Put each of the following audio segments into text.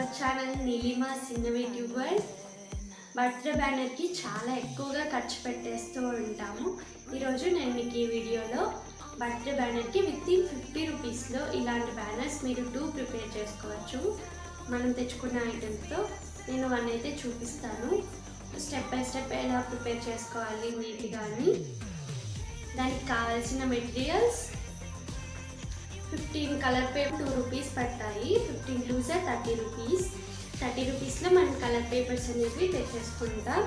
Hour channel Neelima innovative world. Birthday బ్యానర్కి చాలా ఎక్కువగా ఖర్చు పెట్టేస్తూ ఉంటాము. ఈరోజు నేను మీకు ఈ వీడియోలో బర్త్డే బ్యానర్కి వితిన్ 50 రూపీస్లో ఇలాంటి బ్యానర్స్ మీరు 2 ప్రిపేర్ చేసుకోవచ్చు. మనం తెచ్చుకున్న ఐటమ్స్తో నేను 1 అయితే చూపిస్తాను. స్టెప్ బై స్టెప్ ఎలా ప్రిపేర్ చేసుకోవాలి నీట్గా అని. దానికి కావాల్సిన మెటీరియల్స్ 15 కలర్ పేపర్ 2 రూపీస్ పడతాయి. 15 2 30 రూపీస్. 30 రూపీస్లో మనం కలర్ పేపర్స్ అనేవి తెచ్చేసుకుంటాం.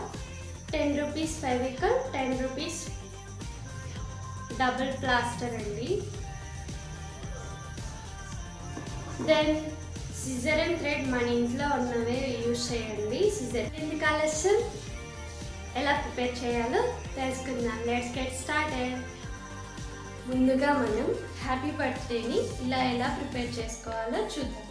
10 rupees Fevicol, 10 rupees double plaster అండి. దెన్ సిజర్ అండ్ థ్రెడ్ మన ఇంట్లో ఉన్నవే యూజ్ చేయండి. సిజర్ కలర్స్ ఎలా ప్రిపేర్ చేయాలో తెలుసుకుందాం. Let's get started. ముందుగా మనం హ్యాపీ బర్త్డేని ఎలా ప్రిపేర్ చేసుకోవాలో చూద్దాం.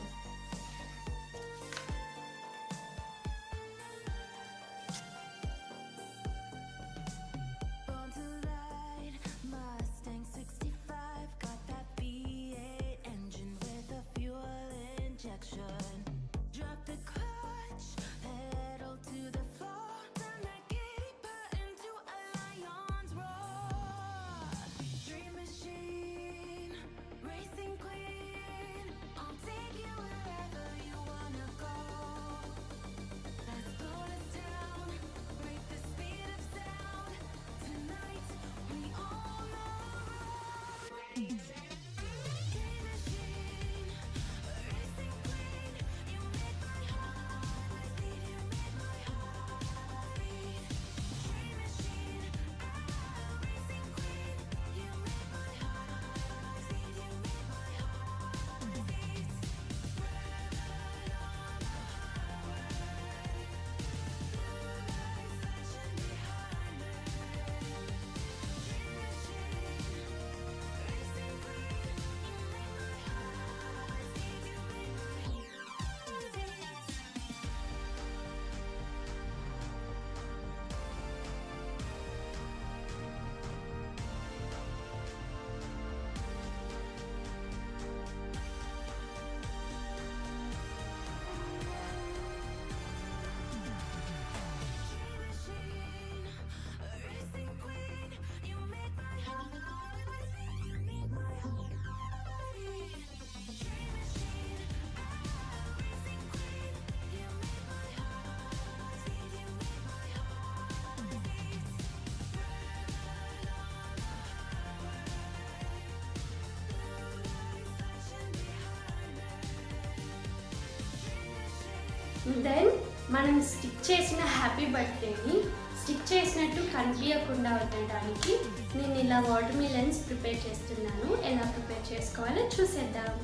దెన్ మనం స్టిక్ చేసిన హ్యాపీ బర్త్డేని స్టిక్ చేసినట్టు కనిపించకుండా ఉండడానికి నేను ఇలా వాటర్ మిలన్స్ ప్రిపేర్ చేస్తున్నాను. ఎలా ప్రిపేర్ చేసుకోవాలో చూసేద్దాం.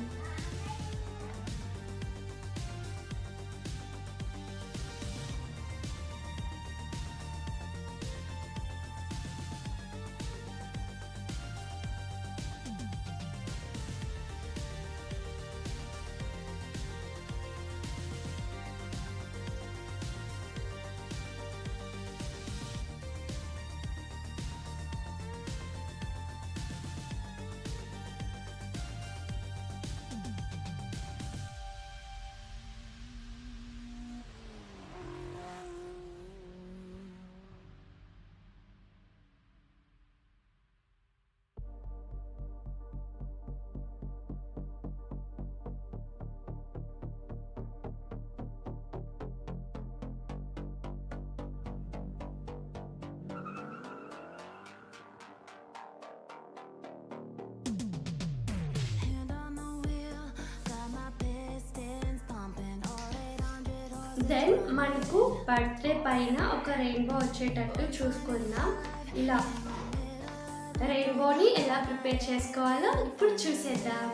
దెన్ మనకు బర్త్డే పైన ఒక రెయిన్బో వచ్చేటట్టు చూసుకుందాం. ఇలా రెయిన్బోని ఎలా ప్రిపేర్ చేసుకోవాలో ఇప్పుడు చూసేద్దాం.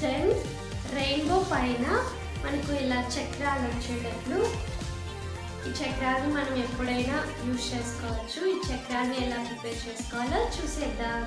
దెన్ రెయిన్బో పైన మనకు ఇలా చక్రాలు వచ్చేటట్లు, ఈ చక్రాలను మనం ఎప్పుడైనా యూజ్ చేసుకోవచ్చు. ఈ చక్రాన్ని ఎలా ప్రిపేర్ చేసుకోవాలో చూసేద్దాం.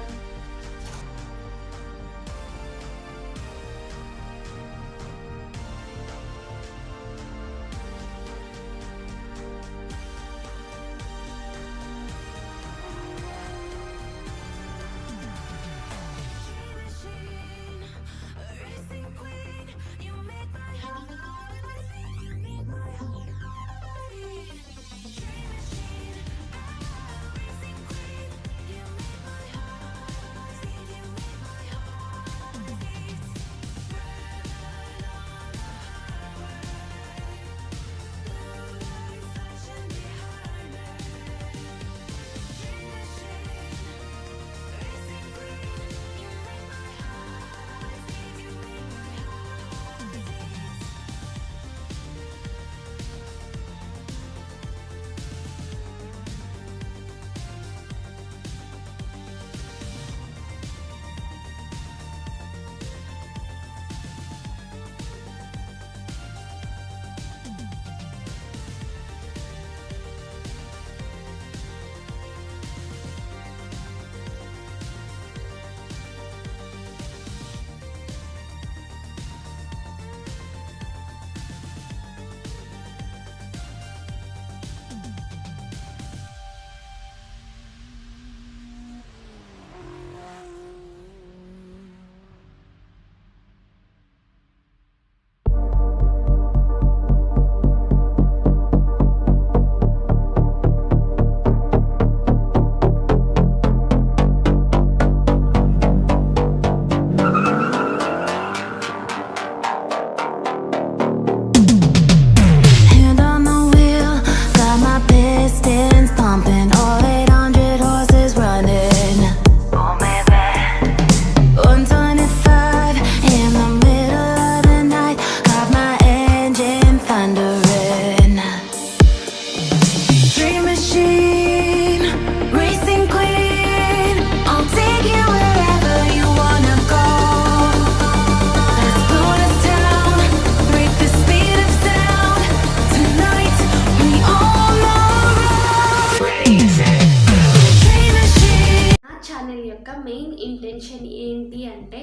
మెయిన్ ఇంటెన్షన్ ఏంటి అంటే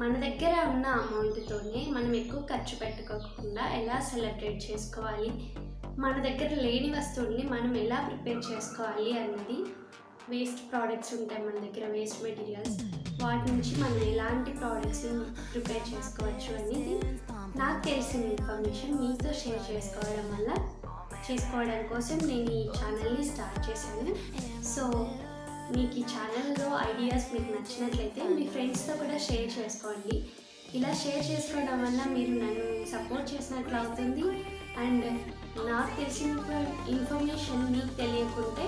మన దగ్గర ఉన్న అమౌంట్తోనే మనం ఎక్కువ ఖర్చు పెట్టుకోకుండా ఎలా సెలబ్రేట్ చేసుకోవాలి, మన దగ్గర లేని వస్తువుల్ని మనం ఎలా ప్రిపేర్ చేసుకోవాలి అన్నది, వేస్ట్ ప్రోడక్ట్స్ ఉంటాయి మన దగ్గర, వేస్ట్ మెటీరియల్స్, వాటి నుంచి మనం ఎలాంటి ప్రోడక్ట్స్ని ప్రిపేర్ చేసుకోవచ్చు అనేది నాకు తెలిసిన ఇన్ఫర్మేషన్ మీతో షేర్ చేసుకోవడం కోసం నేను ఈ ఛానల్ని స్టార్ట్ చేశాను. సో మీకు ఈ ఛానల్లో ఐడియాస్ మీకు నచ్చినట్లయితే మీ ఫ్రెండ్స్తో కూడా షేర్ చేసుకోండి. ఇలా షేర్ చేసుకోవడం వల్ల మీరు నన్ను సపోర్ట్ చేసినట్లు అవుతుంది. అండ్ నాకు తెలిసిన ఇన్ఫర్మేషన్ మీకు తెలియకుంటే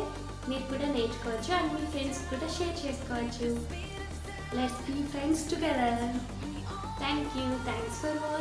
మీరు కూడా నేర్చుకోవచ్చు అండ్ మీ ఫ్రెండ్స్ కూడా షేర్ చేసుకోవచ్చు. Let's be friends together. Thanks for watching.